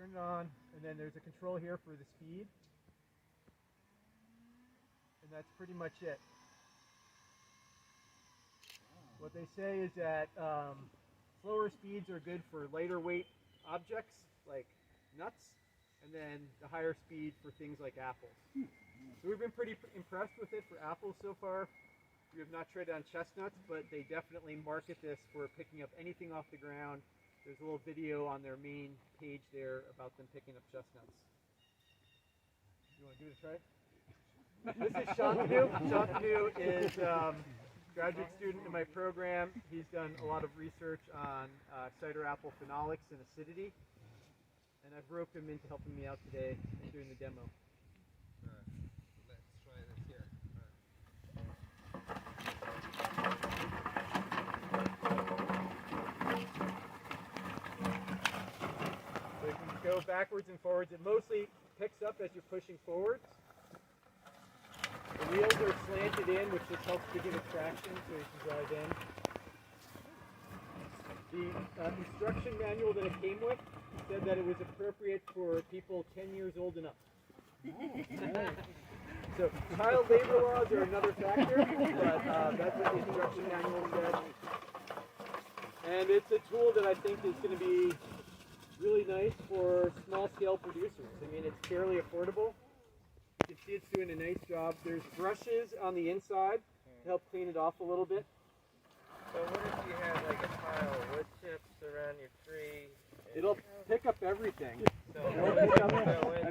turn it on, and then there's a control here for the speed. And that's pretty much it. What they say is that slower speeds are good for lighter weight objects like nuts, and then the higher speed for things like apples. So we've been pretty impressed with it for apples so far. We have not tried it on chestnuts, but they definitely market this for picking up anything off the ground. There's a little video on their main page there about them picking up chestnuts. You want to give it a try? This is Shantanu. Shantanu is a graduate student in my program. He's done a lot of research on cider apple phenolics and acidity. And I've roped him into helping me out today and doing the demo. Let's try this here. So you can go backwards and forwards. It mostly picks up as you're pushing forwards. The wheels are slanted in, which just helps to give it traction so you can drive in. The instruction manual that it came with said that it was appropriate for people 10 years old and up. So child labor laws are another factor, but that's what the instruction manual said. And it's a tool that I think is going to be really nice for small-scale producers. I mean, it's fairly affordable. You can see it's doing a nice job. There's brushes on the inside to help clean it off a little bit. So what if you have like a pile of wood chips around your tree? It'll pick up everything. So